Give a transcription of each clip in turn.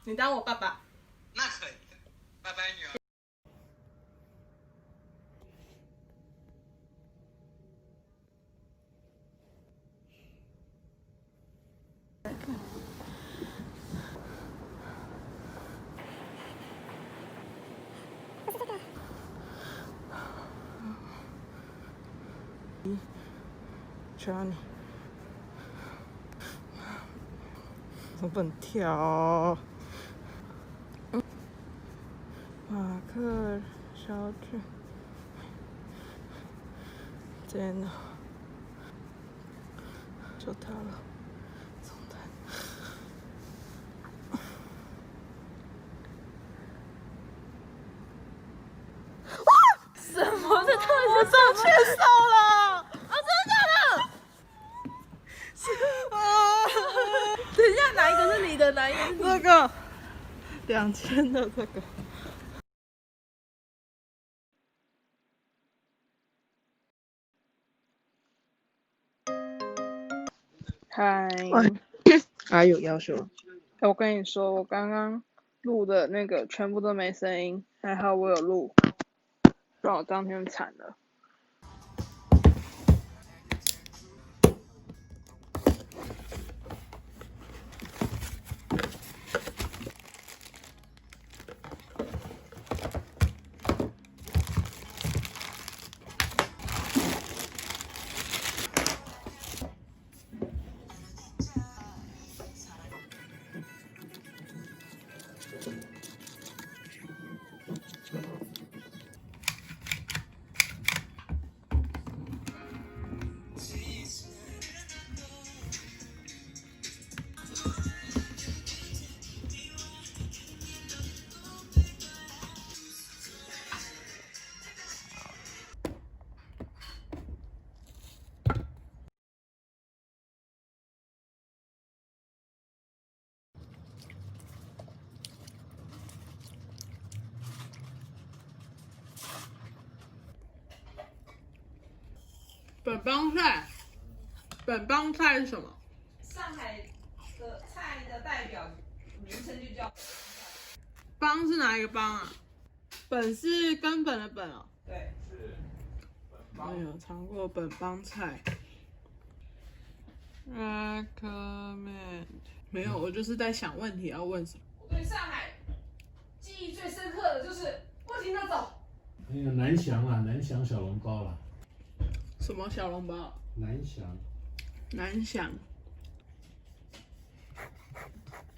你当我爸爸。那可以，拜拜女儿。Johnny， 我不能跳。马克小卷，天哪，就他了，总弹。什么？这到底是上牵手了？啊，真的假的？等一下，哪一个是你的？哪一个是你的？这个2000的这个。嗨，还有要求？我跟你说，我刚刚录的那个全部都没声音，还好我有录，不然我当天惨了。本帮菜是什么？上海的菜的代表名称就叫帮是哪一个帮啊？本是根本的本哦。对，是我有尝过本帮菜。Recommend 没有，我就是在想问题要问什么。我对上海记忆最深刻的就是不停的走。还有南翔啊，南翔小笼包啦，什么小笼包？南翔。南翔。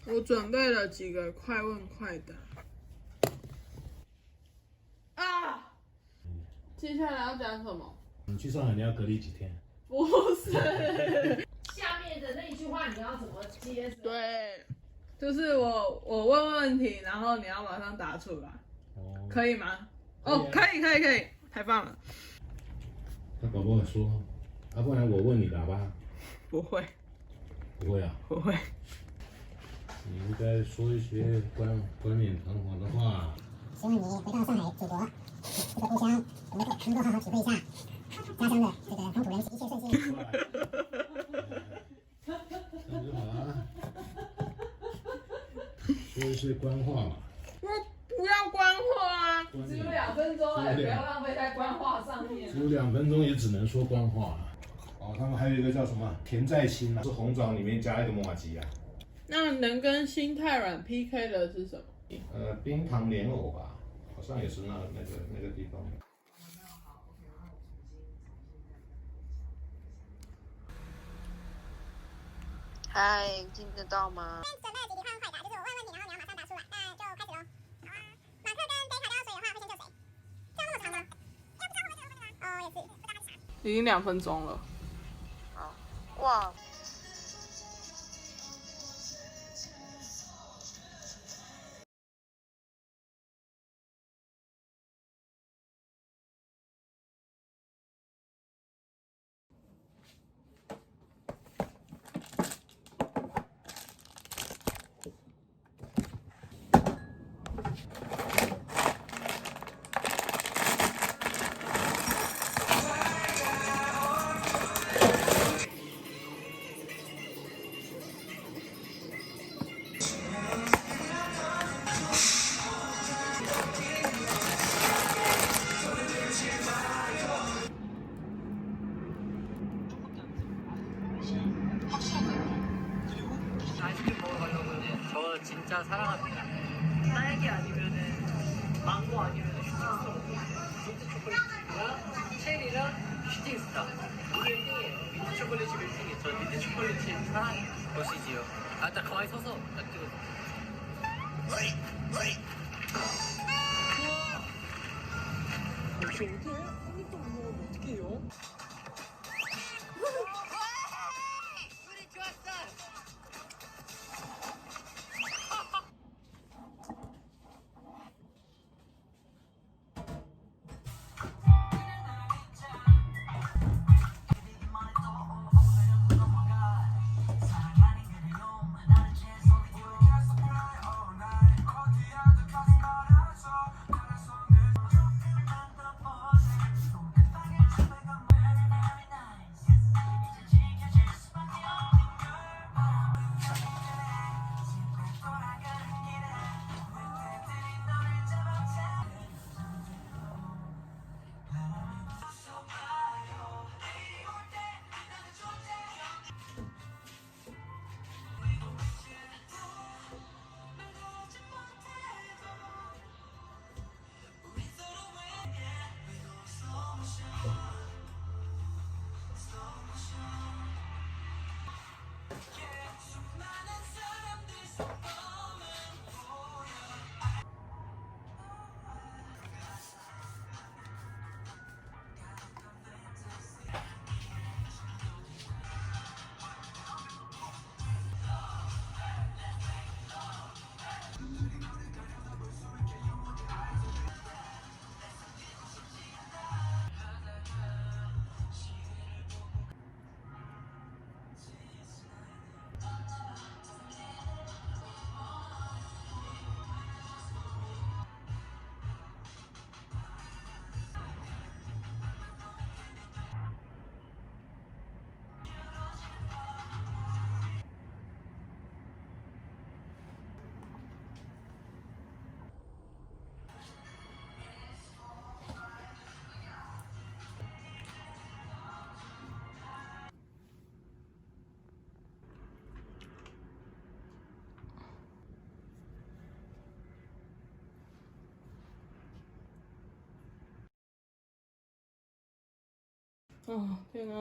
我准备了几个快问快答。啊！接下来要讲什么？你去上海你要隔离几天？不是。下面的那一句话你要怎么接？对，就是我问问题，然后你要马上答出来，哦，可以吗？哦，可可以，太棒了。他搞不好说，不然我问你的好吧？不会，不会啊，不会。你应该说一些冠冕堂皇的话。希望你回到上海祖国这个故乡，能够好好体会一下家乡的这个风土人情，一切顺心。这样就好啊。说一些官话嘛。我不要官话啊！只有2分钟哎，不要浪费在官话上面。只有2分钟也只能说官话啊。哦，他们还有一个叫什么甜在心啊，是红枣里面加一个麻吉啊。那能跟心太软 PK 的是什么？冰糖莲藕吧，好像也是那个地方。嗨，听得到吗？准备了几题快问快答，就是我问问题，然后你要马上答出来，那就开始喽。好啊，马克跟北卡都要水的话，会先救谁？这样那么长吗？要不长我会怎么分啊？哦，也是，不知道他是啥。已经2分钟了。好，哇。 진짜 사랑합니다. 딸기 아니면은 망고 아니면은 슈팅스타 민트 초콜릿이랑 체리랑 슈팅스타 이게 1등이에요. 민트 초콜릿이 1등이에요. 저 민트 초콜릿 사랑해요. 보시지요. 아, 딱 가만히 서서 딱 찍어줘. 역시 어때? 한 입도 못 먹으면 어떡해요? 우리 좋았어!哦，天啊！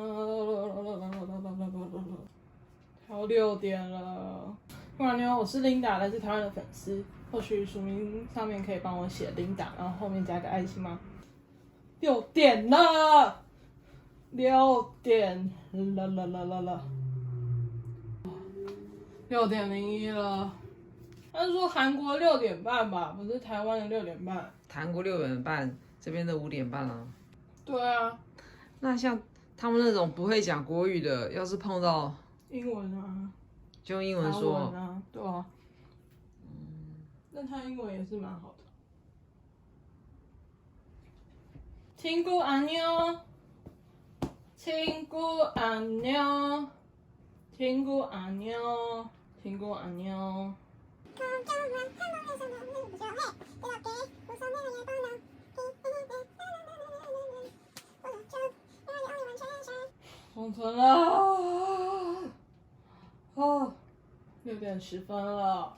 要6点了。哇妞，我是 Linda， 来自台湾的粉丝。或许署名上面可以帮我写 Linda， 然后后面加个爱心吗？6点了，6点了，6点01了。他是说韩国6点半吧，不是台湾的6点半。韩国6点半，这边的5点半啊。对啊。那像他们那种不会讲国语的，要是碰到英文啊，就用英文说啊，对啊。那他英文也是蛮好的。친구 안녕， 친구 안녕， 친구 안녕， 친구 안녕。 封存了，哦，6点10分了。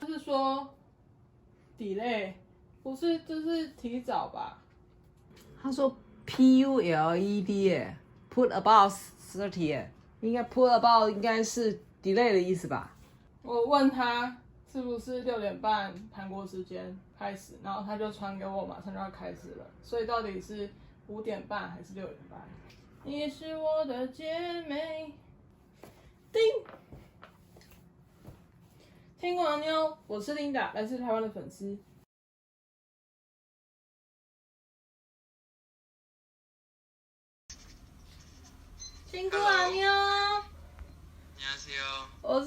就是说 delay， 不是，就是提早吧？他说 PULED 耶 ，put about 30耶，应该 put about 应该是 delay 的意思吧？我问他是不是6点半韩国时间开始，然后他就传给我，马上就要开始了。所以到底是5点半还是6点半？你是我的姐妹，叮。听过妞，我是 Linda， 来自台湾的粉丝。辛苦啊妞。안녕하세요。我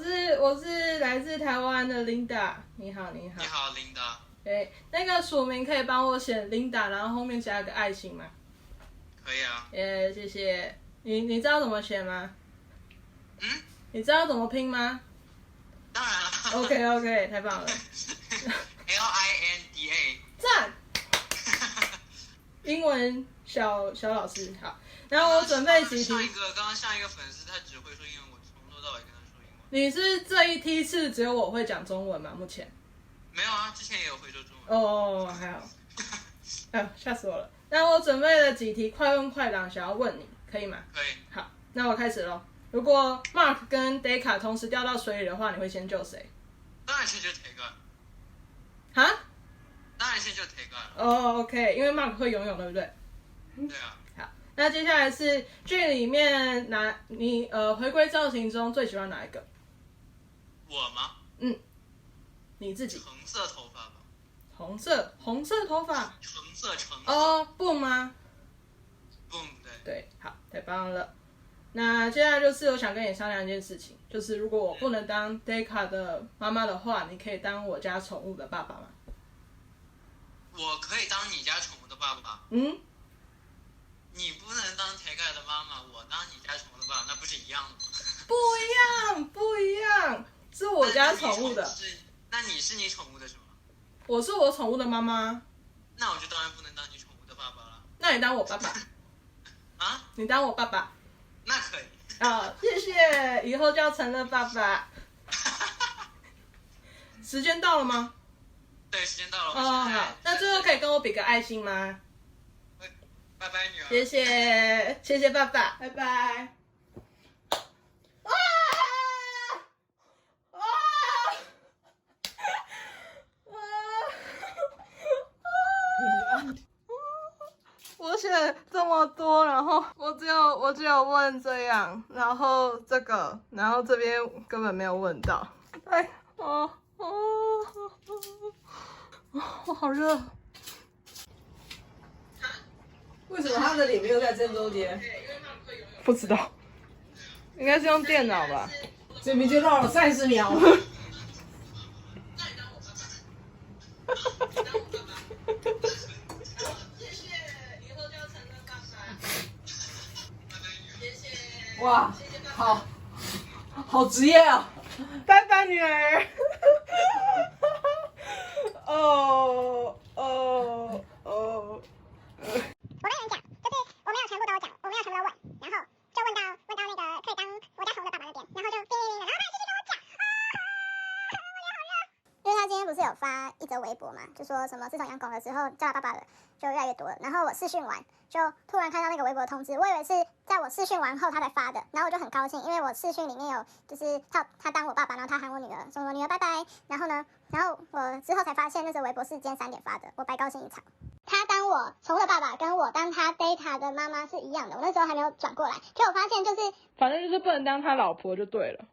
是来自台湾的 Linda， 你好。你好，Linda。对，那个署名可以帮我写 Linda， 然后后面加个爱心吗？可以啊。谢谢。你知道怎么写吗？嗯？你知道怎么拼吗？当然了。OK， 太棒了。LINDA。赞。文小老师。好，然后我准备几题。刚刚上一个粉丝他只会说英文，我从头到尾跟他说英文。你是这一梯次只有我会讲中文吗？目前？没有啊，之前也有会说中文。哦，还好。吓死我了。那我准备了几题快问快答，想要问你，可以吗？可以。好，那我开始咯。如果 Mark 跟 Deka 同时掉到水里的话，你会先救谁？当然先救 Deka。哈？当然先救 Deka。哦 ，OK， 因为 Mark 会游泳，对不对？对啊。好，那接下来是剧里面你回归造型中最喜欢哪一个？我吗？你自己。橙色头发吧。红色头发。橙色。哦，不吗？不，对。对，好，太棒了。那接下来就是我想跟你商量一件事情，就是如果我不能当 Deka 的妈妈的话，你可以当我家宠物的爸爸吗？我可以当你家宠物的爸爸。你不能当 Deka 的妈妈，我当你家宠物的爸爸，那不是一样的吗？不一样，是我家宠物的。那你是你宠物的什么？我是我宠物的妈妈。那我就当然不能当你宠物的爸爸了。那你当我爸爸。啊？你当我爸爸。那可以。谢谢，以后就要成了爸爸。时间到了吗？对，时间到了。好，那最后可以跟我比个爱心吗？拜拜，女儿。谢谢爸爸，拜拜。我写这么多，然后我只有问这样，然后这个，然后这边根本没有问到。我好热。为什么他的脸没有在正中间？不知道，应该是用电脑吧。这边就绕了30秒。哇，好职业啊！拜拜，女儿。我跟你们讲，就是我没有全部都讲，我没有全部都问，然后就问到那个可以当我家宠物的爸爸那边，然后就叮，然后他继续跟我讲，我脸好热。因为他今天不是有发一则微博嘛，就说什么自从养狗了之后叫他爸爸的就越来越多了，然后我视讯完就突然看到那个微博通知，我以为是在我视讯完后他才发的，然后我就很高兴，因为我视讯里面有就是他当我爸爸，然后他喊我女儿，说我女儿拜拜，然后我之后才发现那则微博是今天3点发的，我白高兴一场。他当我宠物的爸爸，跟我当他 Data 的妈妈是一样的。我那时候还没有转过来，就我发现就是，反正就是不能当他老婆就对了。